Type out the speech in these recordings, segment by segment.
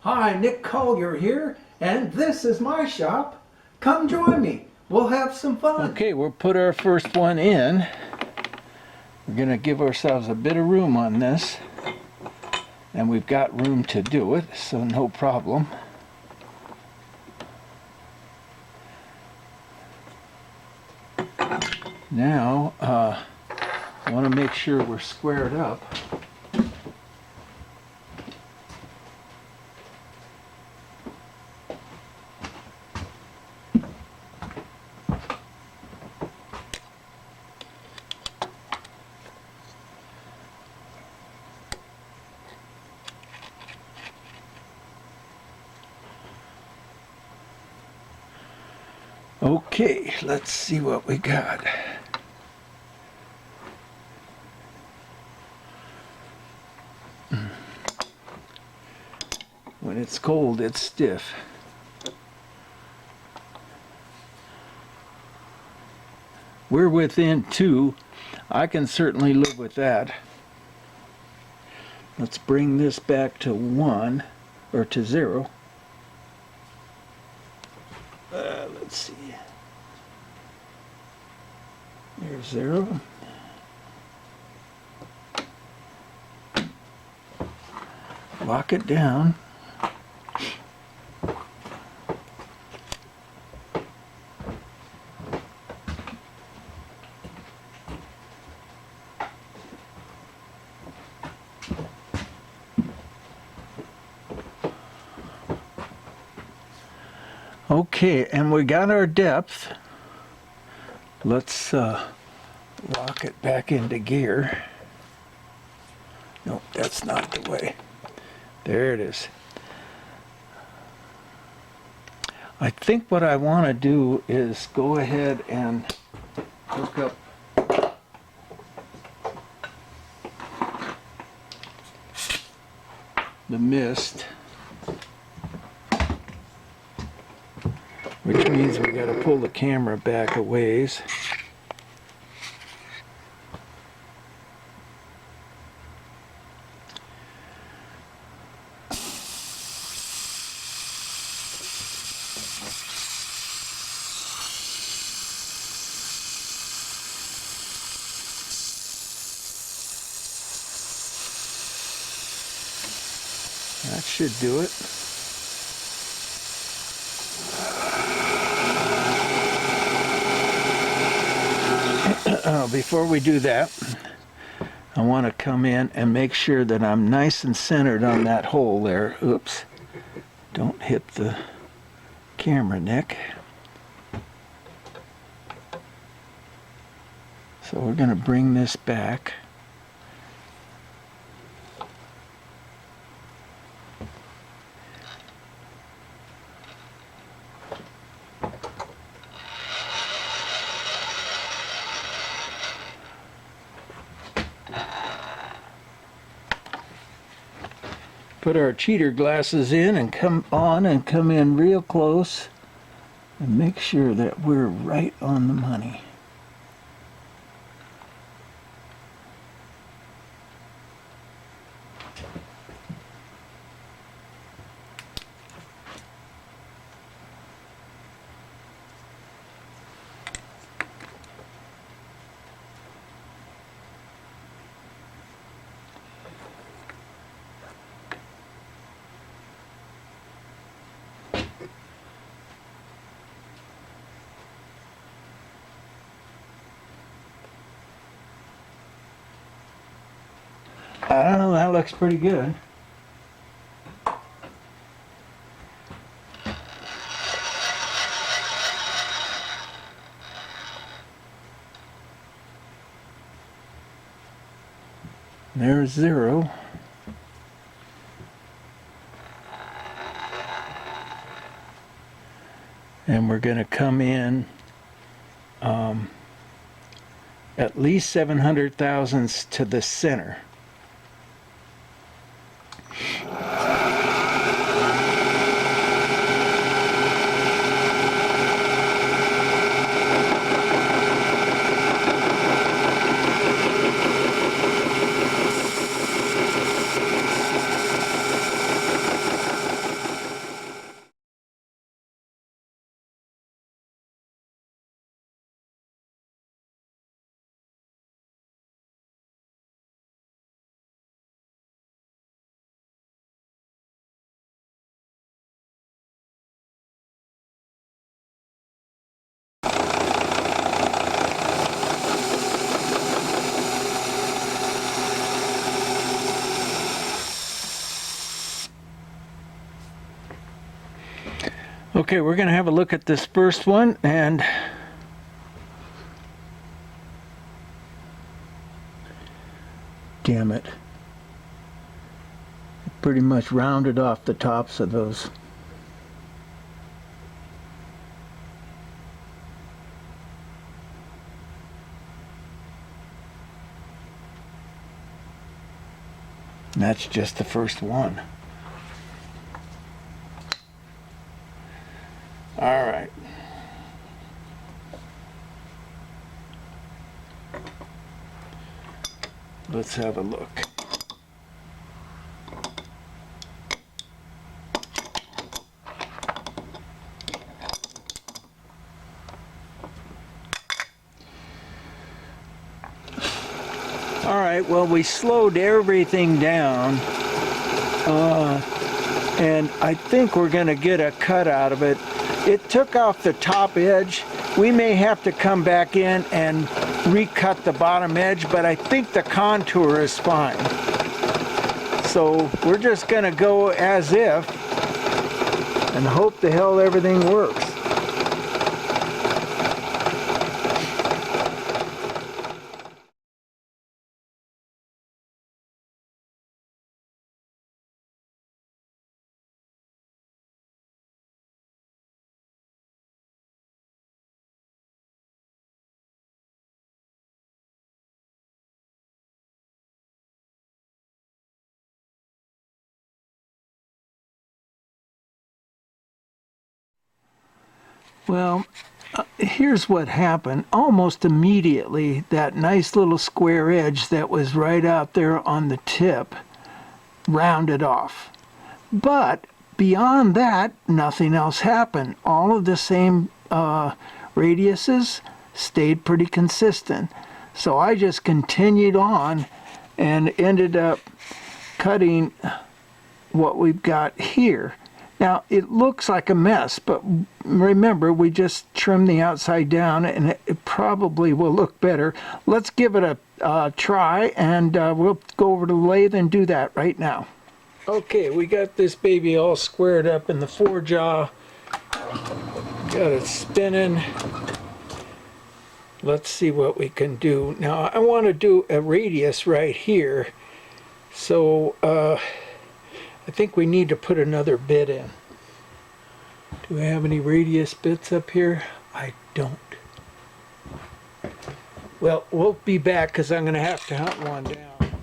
Hi, Nick Collier here, and this is my shop. Come join me. We'll have some fun. Okay, we'll put our first one in. We're going to give ourselves a bit of room on this. And we've got room to do it, so no problem. Now, I want to make sure we're squared up. Okay, let's see what we got. When it's cold, it's stiff. We're within 2. I can certainly live with that. Let's bring this back to 1, or to 0. Let's see. There's 0. Lock it down. Okay, and we got our depth. Let's lock it back into gear. Nope, that's not the way. There it is. I think what I want to do is go ahead and hook up the mist, which means we got to pull the camera back a ways. That should do it. Before we do that, I want to come in and make sure that I'm nice and centered on that hole there. Oops. Don't hit the camera, Nick. So we're going to bring this back. Put our cheater glasses in and come on and come in real close and make sure that we're right on the money. I don't know, that looks pretty good. There's 0. And we're going to come in at least 700 thousandths to the center. Okay, we're going to have a look at this first one, and damn it. Pretty much rounded off the tops of those. And that's just the first one. All right. Let's have a look. All right, well, we slowed everything down, and I think we're going to get a cut out of it. It took off the top edge. We may have to come back in and recut the bottom edge, but I think the contour is fine. So we're just going to go as if and hope the hell everything works. Well, here's what happened. Almost immediately, that nice little square edge that was right out there on the tip rounded off. But beyond that, nothing else happened. All of the same radiuses stayed pretty consistent. So I just continued on and ended up cutting what we've got here. Now, it looks like a mess, but remember, we just trimmed the outside down, and it probably will look better. Let's give it a try, and we'll go over to the lathe and do that right now. Okay, we got this baby all squared up in the forejaw. Got it spinning. Let's see what we can do. Now, I want to do a radius right here, so I think we need to put another bit in. Do we have any radius bits up here? I don't. Well, we'll be back because I'm going to have to hunt one down.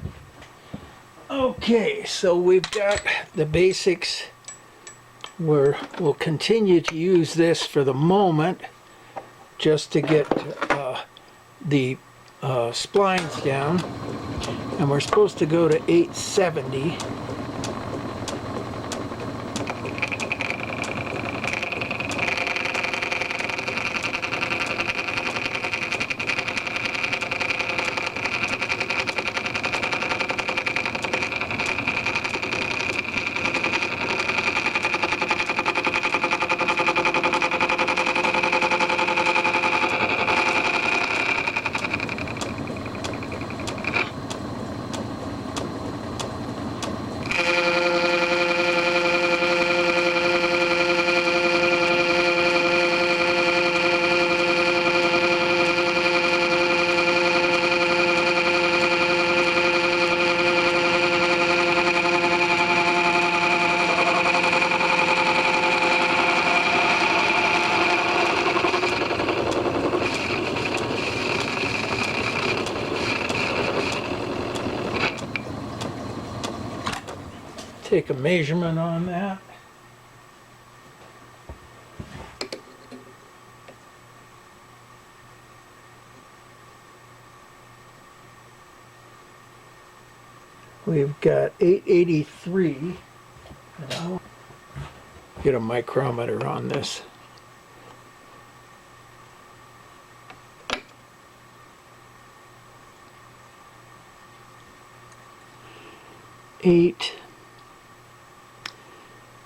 Okay, so we've got the basics. We'll continue to use this for the moment just to get the splines down. And we're supposed to go to 870. Take a measurement on that. We've got 883. I'll get a micrometer on this. Eight.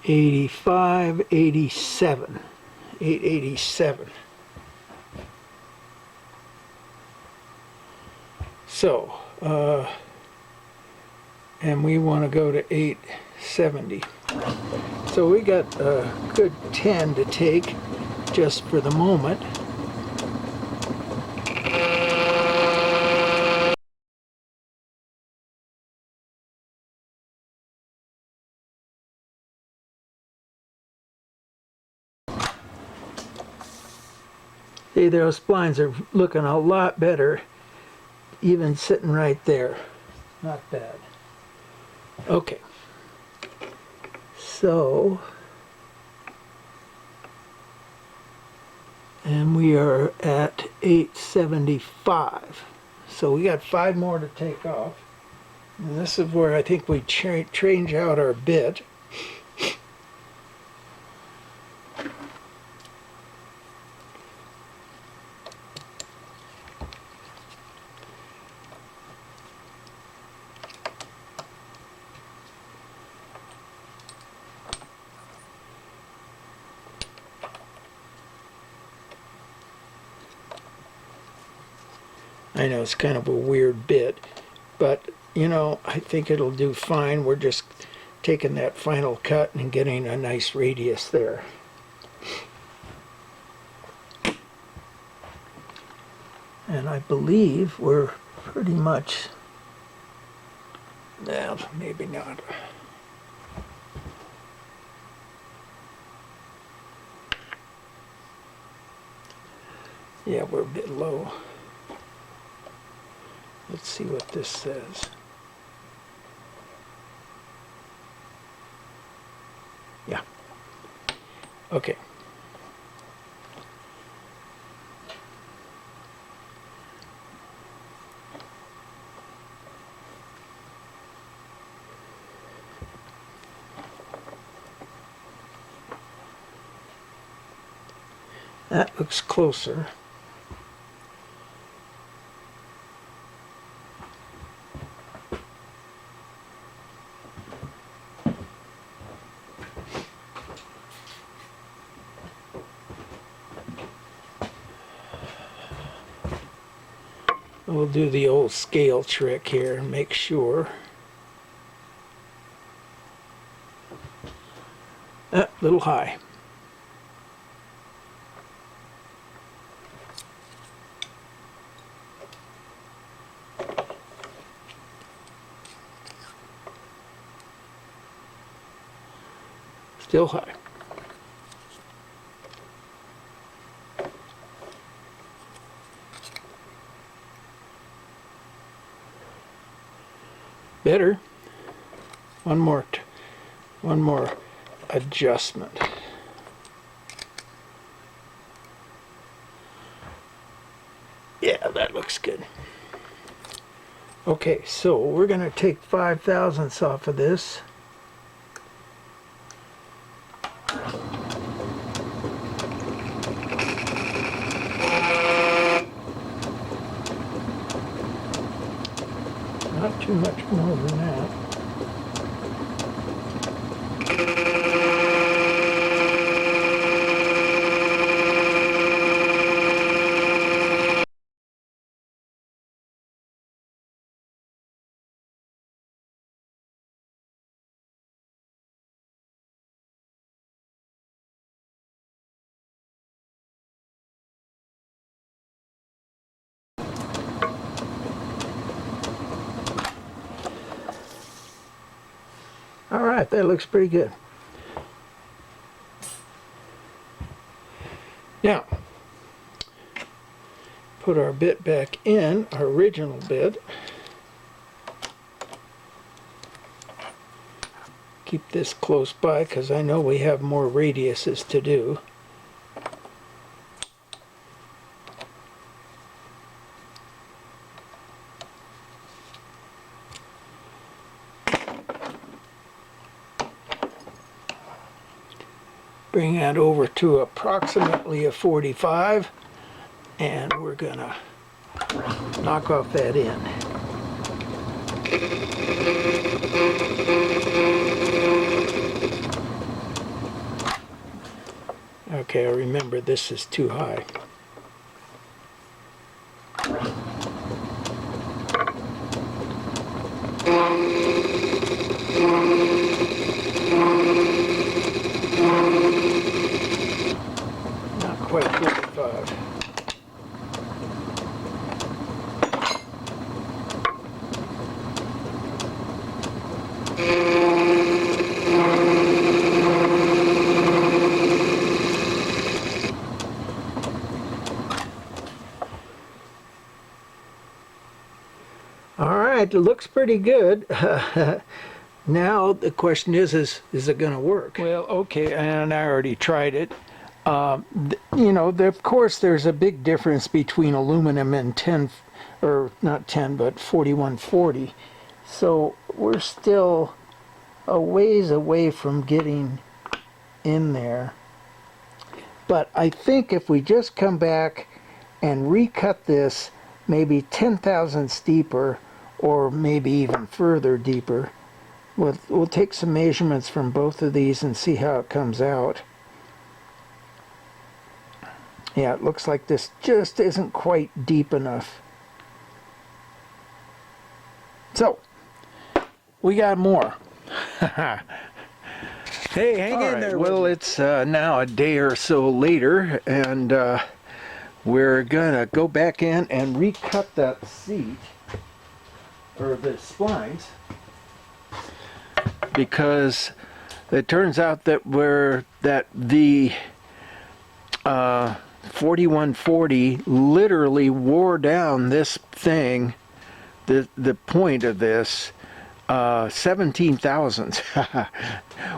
85, 87, 887. So, and we want to go to 870. So we got a good 10 to take just for the moment. See, those splines are looking a lot better, even sitting right there. Not bad. Okay. So, and we are at 875. So we got 5 more to take off. And this is where I think we change out our bit. I know it's kind of a weird bit, but you know, I think it'll do fine. We're just taking that final cut and getting a nice radius there. And I believe we're pretty much, well, maybe not. Yeah, we're a bit low. Let's see what this says. Yeah. Okay. That looks closer. We'll do the old scale trick here and make sure. A little high. Still high. Better. One more adjustment. Yeah, that looks good. Okay, so we're going to take 5/1000ths off of this. Not too much more than that. All right, that looks pretty good. Now, put our bit back in, our original bit. Keep this close by because I know we have more radiuses to do. Bring that over to approximately a 45, and we're gonna knock off that end. Okay, I remember this is too high. All right, it looks pretty good. Now the question is it going to work? Well, okay, and I already tried it. You know, of course, there's a big difference between aluminum and 10, or not 10, but 4140. So we're still a ways away from getting in there. But I think if we just come back and recut this maybe 10 thousandths deeper, or maybe even further deeper, we'll take some measurements from both of these and see how it comes out. Yeah, it looks like this just isn't quite deep enough. So, we got more. Hey, hang in there. Well, it's now a day or so later, and we're gonna go back in and recut that seat, or the splines, because it turns out that the 4140 literally wore down this thing, the point of this, 17 thousandths.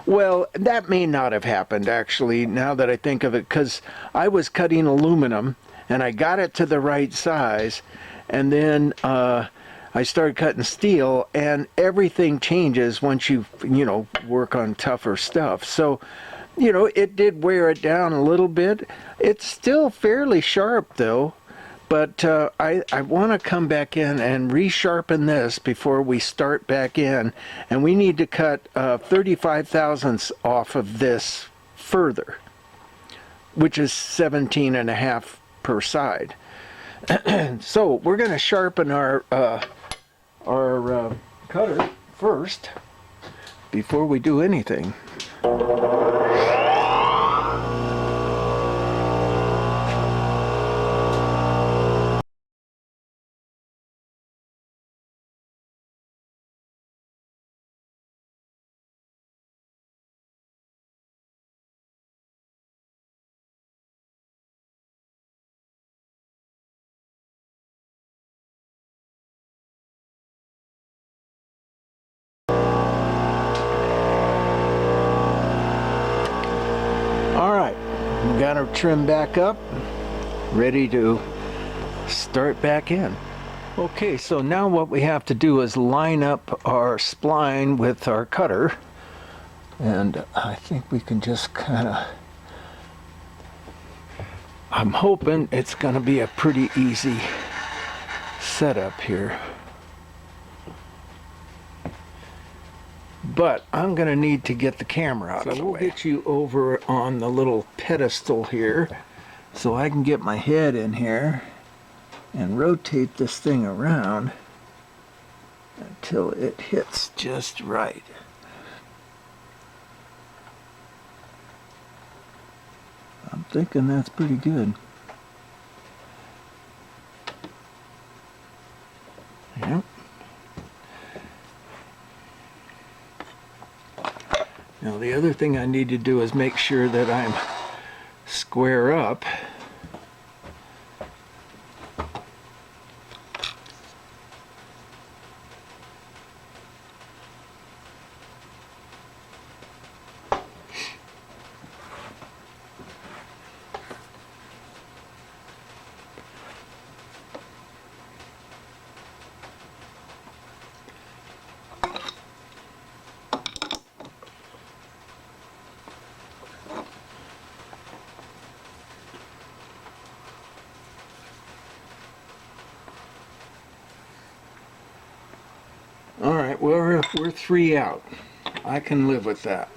Well, that may not have happened, actually, now that I think of it, because I was cutting aluminum and I got it to the right size, and then I started cutting steel, and everything changes once you work on tougher stuff. So, it did wear it down a little bit. It's still fairly sharp, though. But I want to come back in and resharpen this before we start back in. And we need to cut 35 thousandths off of this further, which is 17.5 per side. So we're going to sharpen our cutter first before we do anything. Got her trimmed back up, ready to start back in. Okay, so now what we have to do is line up our spline with our cutter, and I think we can just kind of, I'm hoping it's going to be a pretty easy setup here. But I'm going to need to get the camera out of the way. We'll get you over on the little pedestal here so I can get my head in here and rotate this thing around until it hits just right. I'm thinking that's pretty good. Yep. Now the other thing I need to do is make sure that I'm square up. All right, well, we're 3 out. I can live with that.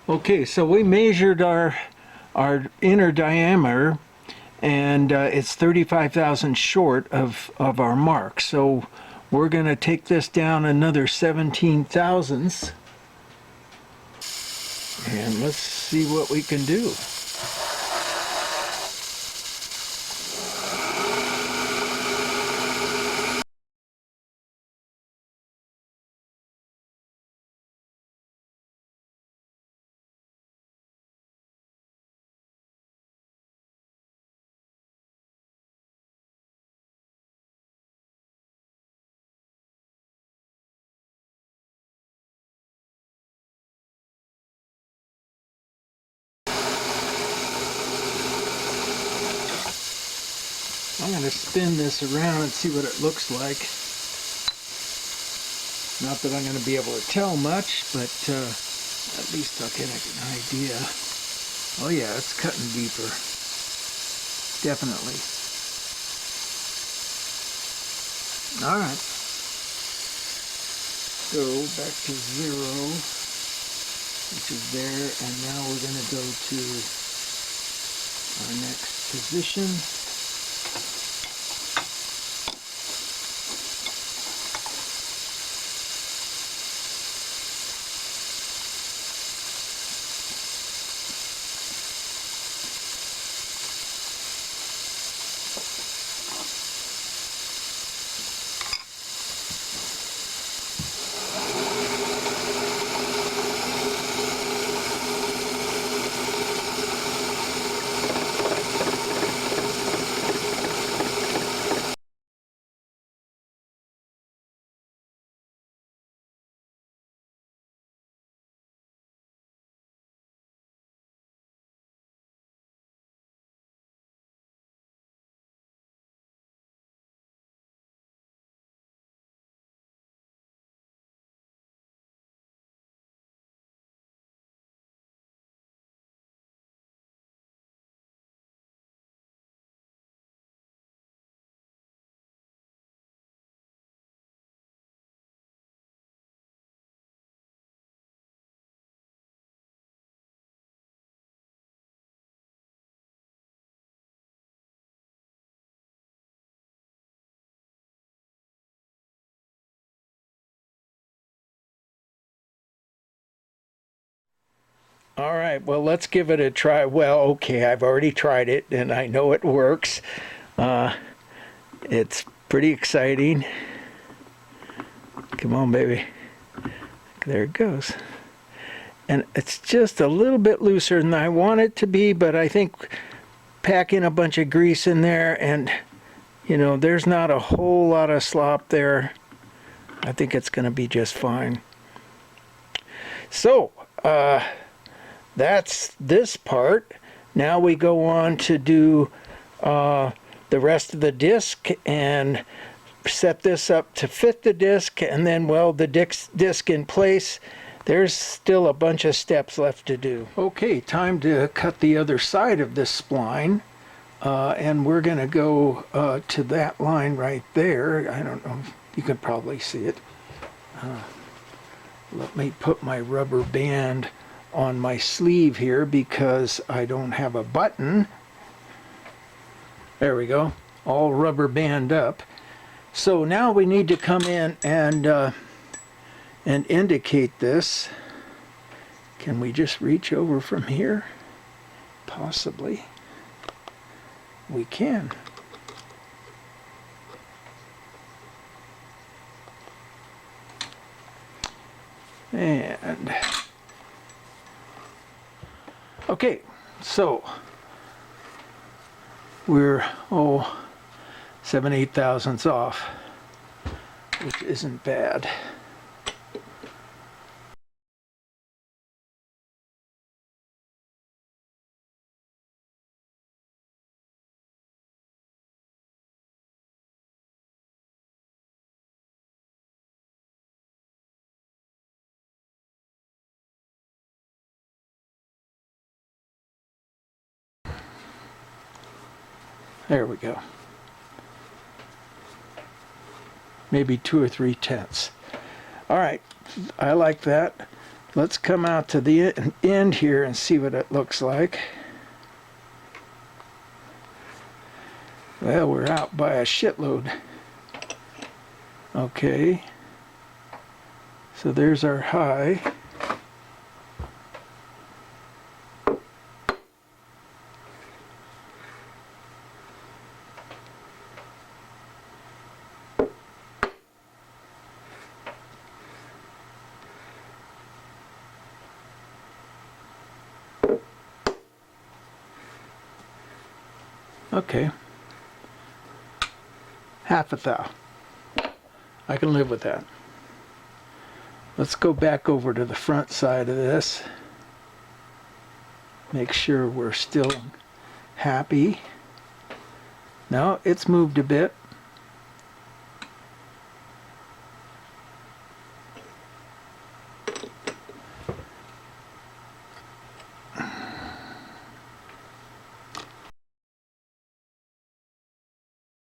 Okay, so we measured our inner diameter, and it's 35 thousandths short of our mark. So we're going to take this down another 17 thousandths, and let's see what we can do. I'm going to spin this around and see what it looks like. Not that I'm going to be able to tell much, but at least I'll get an idea. Oh yeah, it's cutting deeper. Definitely. Alright. So back to 0, which is there, and now we're going to go to our next position. All right, well, let's give it a try. Well, okay, I've already tried it, and I know it works. It's pretty exciting. Come on, baby. There it goes. And it's just a little bit looser than I want it to be, but I think packing a bunch of grease in there, and, you know, there's not a whole lot of slop there. I think it's going to be just fine. So, that's this part. Now we go on to do the rest of the disc and set this up to fit the disc, and then weld the disc in place. There's still a bunch of steps left to do. Okay, time to cut the other side of this spline, and we're going to go to that line right there. I don't know, you can probably see it. Let me put my rubber band on my sleeve here because I don't have a button. There we go, all rubber band up. So now we need to come in and indicate this. Can we just reach over from here? Possibly. We can. And okay, so we're 7/8 thousandths off, which isn't bad. There we go. Maybe 2 or 3 tenths. All right, I like that. Let's come out to the end here and see what it looks like. Well, we're out by a shitload. Okay. So there's our high. Okay. Half a thou. I can live with that. Let's go back over to the front side of this. Make sure we're still happy. Now it's moved a bit.